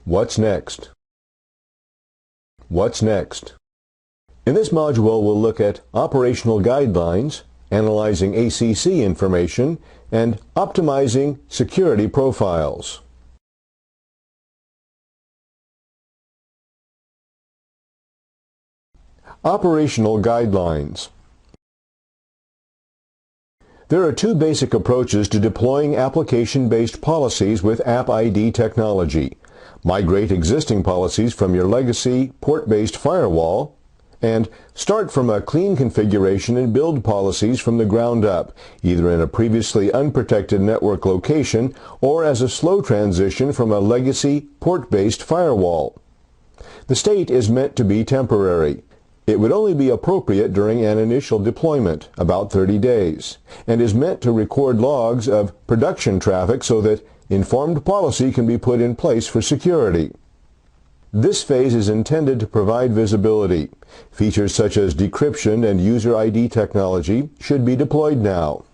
What's next? What's next? In this module, we'll look at operational guidelines, analyzing ACC information, and optimizing security profiles. Operational guidelines. There are two basic approaches to deploying application-based policies with AppID technology. Migrate existing policies from your legacy port-based firewall, and start from a clean configuration and build policies from the ground up, either in a previously unprotected network location or as a slow transition from a legacy port-based firewall. The state is meant to be temporary. It would only be appropriate during an initial deployment, about 30 days, and is meant to record logs of production traffic so that informed policy can be put in place for security. This phase is intended to provide visibility. Features such as decryption and user ID technology should be deployed now.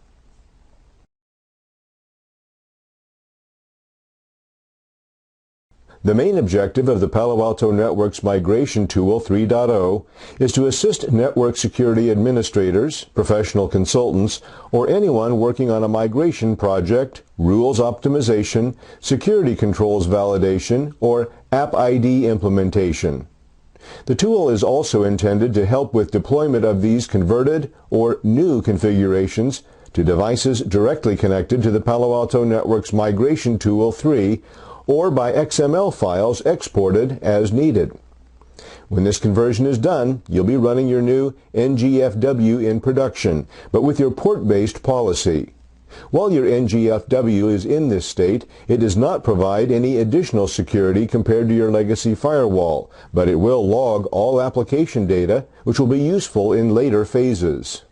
The main objective of the Palo Alto Networks Migration Tool 3.0 is to assist network security administrators, professional consultants, or anyone working on a migration project, rules optimization, security controls validation, or AppID implementation. The tool is also intended to help with deployment of these converted or new configurations to devices directly connected to the Palo Alto Networks Migration Tool 3 or by XML files exported as needed. When this conversion is done, you'll be running your new NGFW in production, but with your port-based policy. While your NGFW is in this state, it does not provide any additional security compared to your legacy firewall, but it will log all application data, which will be useful in later phases.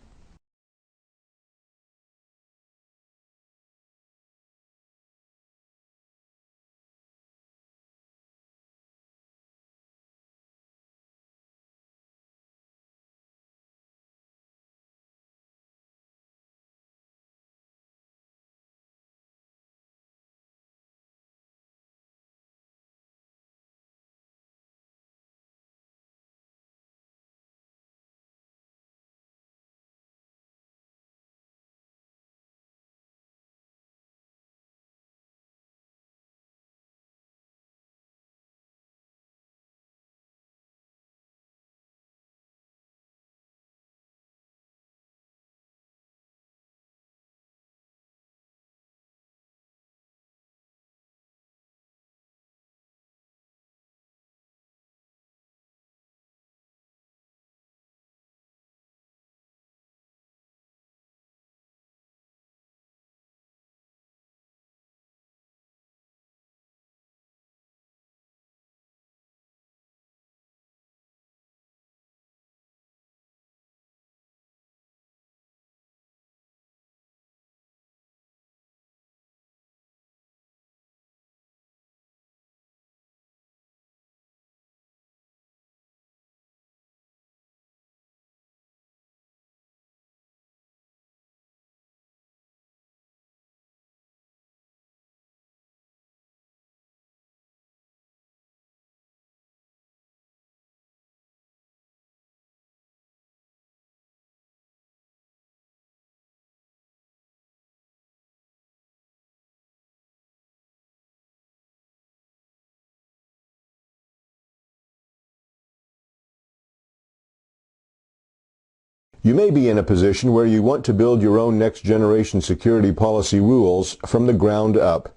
You may be in a position where you want to build your own next-generation security policy rules from the ground up.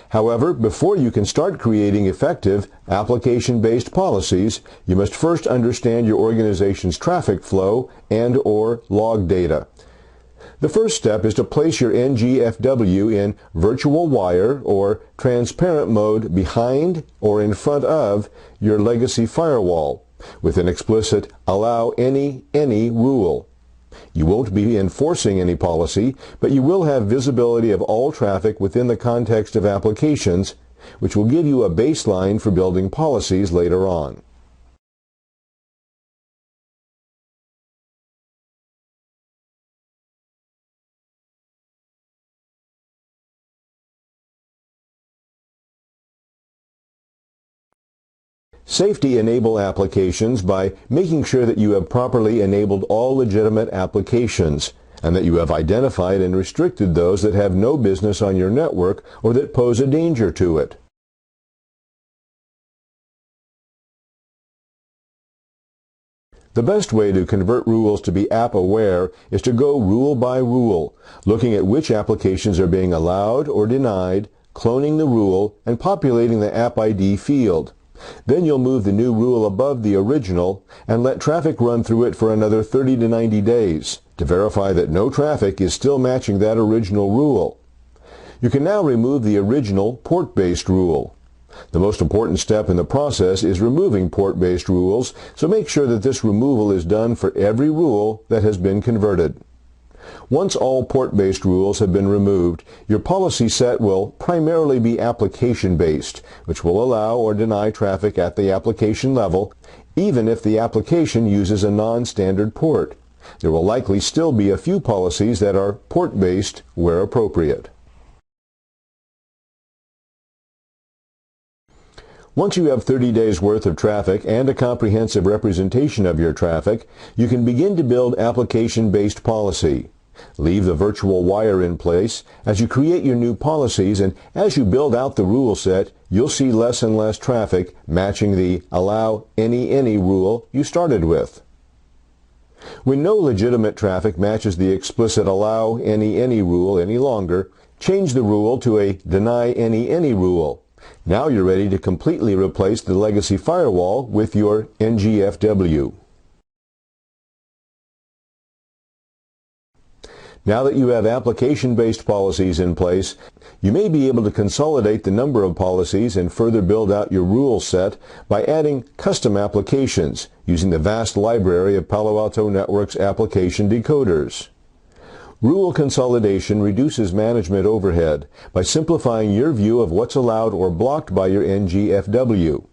However, before you can start creating effective application-based policies, you must first understand your organization's traffic flow and/or log data. The first step is to place your NGFW in virtual wire or transparent mode behind or in front of your legacy firewall, with an explicit allow any rule. You won't be enforcing any policy, but you will have visibility of all traffic within the context of applications, which will give you a baseline for building policies later on. Safety enable applications by making sure that you have properly enabled all legitimate applications, and that you have identified and restricted those that have no business on your network or that pose a danger to it. The best way to convert rules to be app-aware is to go rule by rule, looking at which applications are being allowed or denied, cloning the rule, and populating the app ID field. Then you'll move the new rule above the original and let traffic run through it for another 30 to 90 days to verify that no traffic is still matching that original rule. You can now remove the original port-based rule. The most important step in the process is removing port-based rules, so make sure that this removal is done for every rule that has been converted. Once all port-based rules have been removed, your policy set will primarily be application-based, which will allow or deny traffic at the application level, even if the application uses a non-standard port. There will likely still be a few policies that are port-based where appropriate. Once you have 30 days worth of traffic and a comprehensive representation of your traffic, you can begin to build application-based policy. Leave the virtual wire in place as you create your new policies, and as you build out the rule set, you'll see less and less traffic matching the allow any rule you started with. When no legitimate traffic matches the explicit allow any rule any longer, change the rule to a deny any rule. Now you're ready to completely replace the legacy firewall with your NGFW. Now that you have application-based policies in place, you may be able to consolidate the number of policies and further build out your rule set by adding custom applications using the vast library of Palo Alto Networks application decoders. Rule consolidation reduces management overhead by simplifying your view of what's allowed or blocked by your NGFW.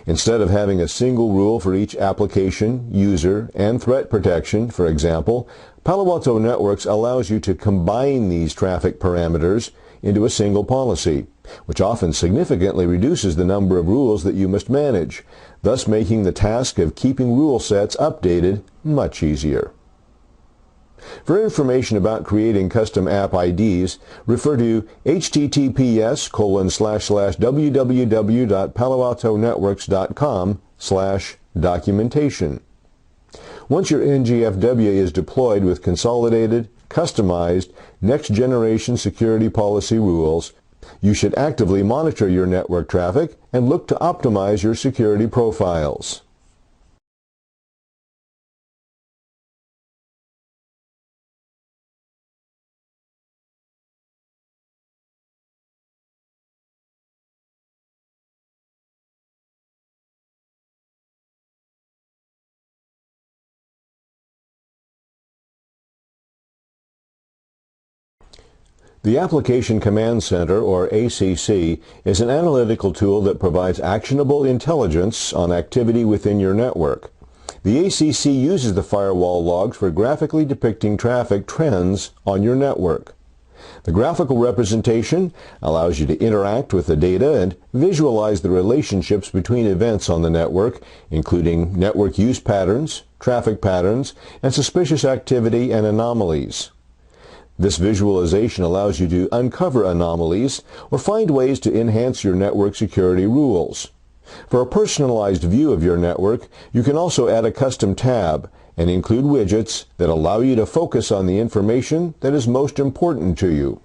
Instead of having a single rule for each application, user, and threat protection, for example, Palo Alto Networks allows you to combine these traffic parameters into a single policy, which often significantly reduces the number of rules that you must manage, thus making the task of keeping rule sets updated much easier. For information about creating custom app IDs, refer to https://www.paloaltonetworks.com/documentation. Once your NGFW is deployed with consolidated, customized, next-generation security policy rules, you should actively monitor your network traffic and look to optimize your security profiles. The Application Command Center, or ACC, is an analytical tool that provides actionable intelligence on activity within your network. The ACC uses the firewall logs for graphically depicting traffic trends on your network. The graphical representation allows you to interact with the data and visualize the relationships between events on the network, including network use patterns, traffic patterns, and suspicious activity and anomalies. This visualization allows you to uncover anomalies or find ways to enhance your network security rules. For a personalized view of your network, you can also add a custom tab and include widgets that allow you to focus on the information that is most important to you.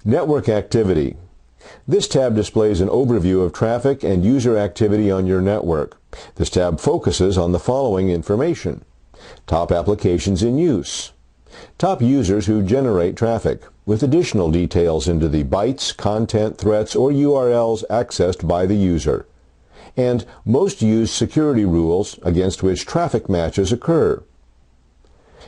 Network activity. This tab displays an overview of traffic and user activity on your network. This tab focuses on the following information: top applications in use, top users who generate traffic, with additional details into the bytes, content, threats, or URLs accessed by the user, and most used security rules against which traffic matches occur.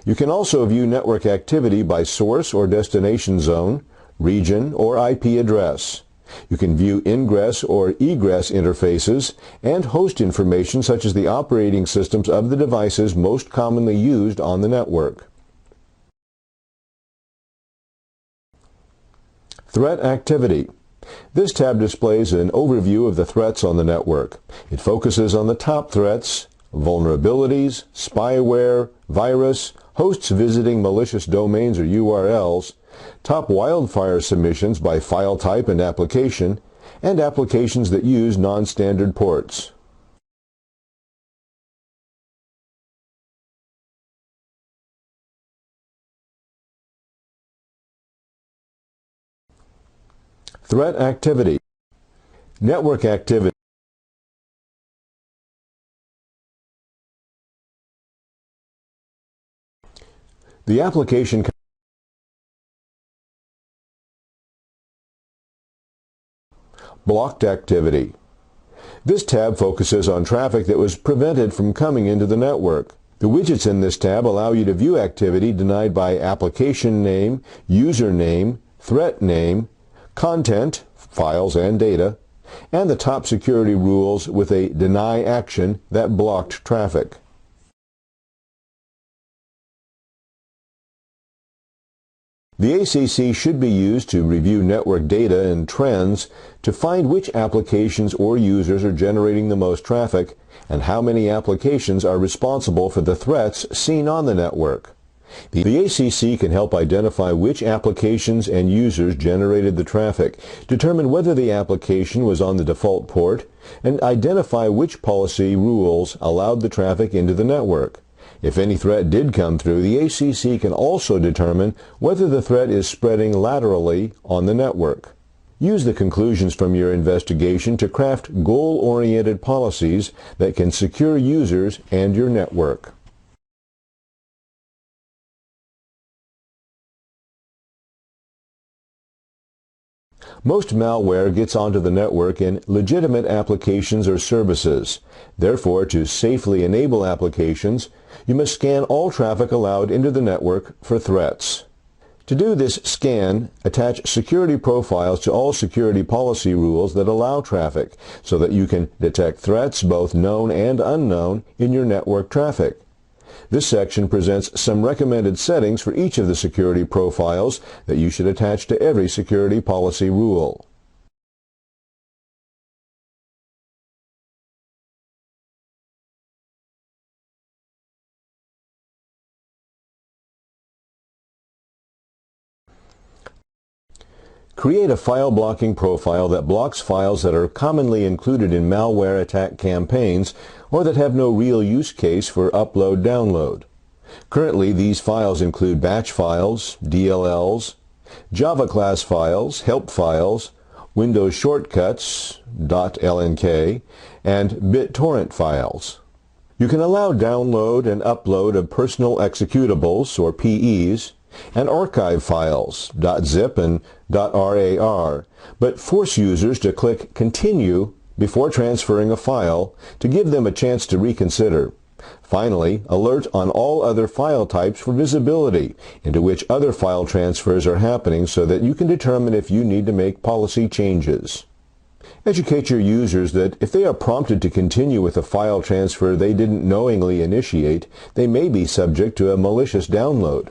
You can also view network activity by source or destination zone, region, or IP address. You can view ingress or egress interfaces and host information such as the operating systems of the devices most commonly used on the network. Threat activity. This tab displays an overview of the threats on the network. It focuses on the top threats: vulnerabilities, spyware, virus, hosts visiting malicious domains or URLs, top wildfire submissions by file type and application, and applications that use non-standard ports. Threat activity. Network activity. The application blocked activity. This tab focuses on traffic that was prevented from coming into the network. The widgets in this tab allow you to view activity denied by application name, username, threat name, content, files and data, and the top security rules with a deny action that blocked traffic. The ACC should be used to review network data and trends to find which applications or users are generating the most traffic and how many applications are responsible for the threats seen on the network. The ACC can help identify which applications and users generated the traffic, determine whether the application was on the default port, and identify which policy rules allowed the traffic into the network. If any threat did come through, the ACC can also determine whether the threat is spreading laterally on the network. Use the conclusions from your investigation to craft goal-oriented policies that can secure users and your network. Most malware gets onto the network in legitimate applications or services. Therefore, to safely enable applications, you must scan all traffic allowed into the network for threats. To do this scan, attach security profiles to all security policy rules that allow traffic so that you can detect threats, both known and unknown, in your network traffic. This section presents some recommended settings for each of the security profiles that you should attach to every security policy rule. Create a file blocking profile that blocks files that are commonly included in malware attack campaigns or that have no real use case for upload-download. Currently, these files include batch files, DLLs, Java class files, help files, Windows shortcuts, .lnk, and BitTorrent files. You can allow download and upload of personal executables, or PEs, and archive files, .zip and .rar, but force users to click Continue before transferring a file to give them a chance to reconsider. Finally, alert on all other file types for visibility into which other file transfers are happening so that you can determine if you need to make policy changes. Educate your users that if they are prompted to continue with a file transfer they didn't knowingly initiate, they may be subject to a malicious download.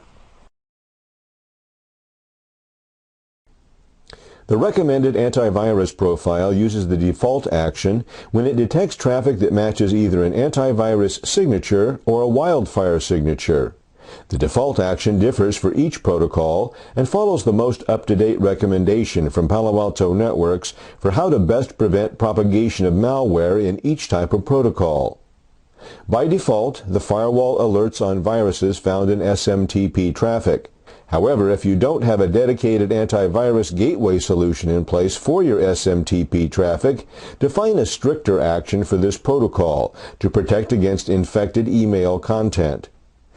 The recommended antivirus profile uses the default action when it detects traffic that matches either an antivirus signature or a wildfire signature. The default action differs for each protocol and follows the most up-to-date recommendation from Palo Alto Networks for how to best prevent propagation of malware in each type of protocol. By default, the firewall alerts on viruses found in SMTP traffic. However, if you don't have a dedicated antivirus gateway solution in place for your SMTP traffic, define a stricter action for this protocol to protect against infected email content.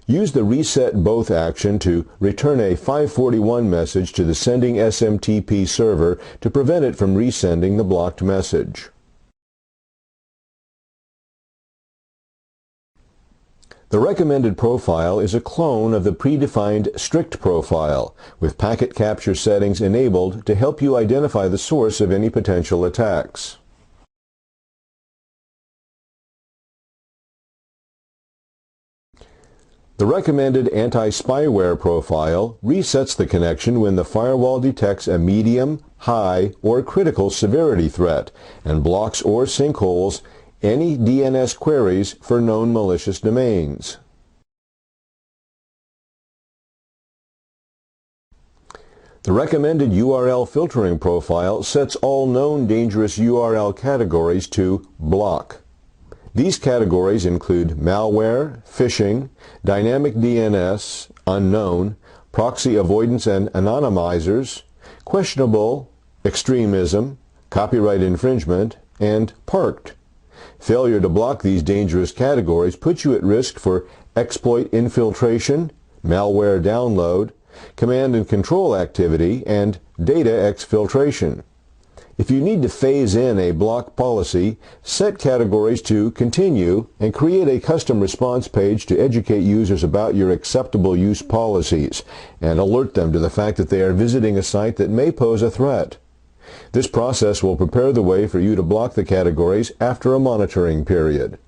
Use the Reset Both action to return a 541 message to the sending SMTP server to prevent it from resending the blocked message. The recommended profile is a clone of the predefined strict profile, with packet capture settings enabled to help you identify the source of any potential attacks. The recommended anti-spyware profile resets the connection when the firewall detects a medium, high, or critical severity threat and blocks or sinkholes any DNS queries for known malicious domains. The recommended URL filtering profile sets all known dangerous URL categories to block. These categories include malware, phishing, dynamic DNS, unknown, proxy avoidance and anonymizers, questionable, extremism, copyright infringement, and parked. Failure to block these dangerous categories puts you at risk for exploit infiltration, malware download, command and control activity, and data exfiltration. If you need to phase in a block policy, set categories to continue and create a custom response page to educate users about your acceptable use policies and alert them to the fact that they are visiting a site that may pose a threat. This process will prepare the way for you to block the categories after a monitoring period.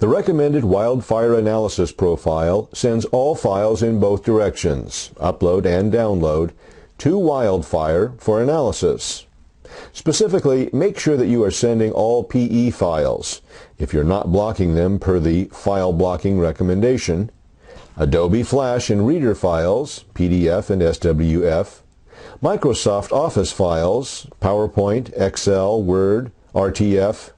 The recommended wildfire analysis profile sends all files in both directions, upload and download, to Wildfire for analysis. Specifically, make sure that you are sending all PE files, if you're not blocking them per the file blocking recommendation, Adobe Flash and Reader files, PDF and SWF, Microsoft Office files, PowerPoint, Excel, Word, RTF,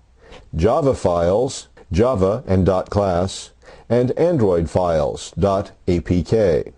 Java files, Java and .class, and Android files, .apk.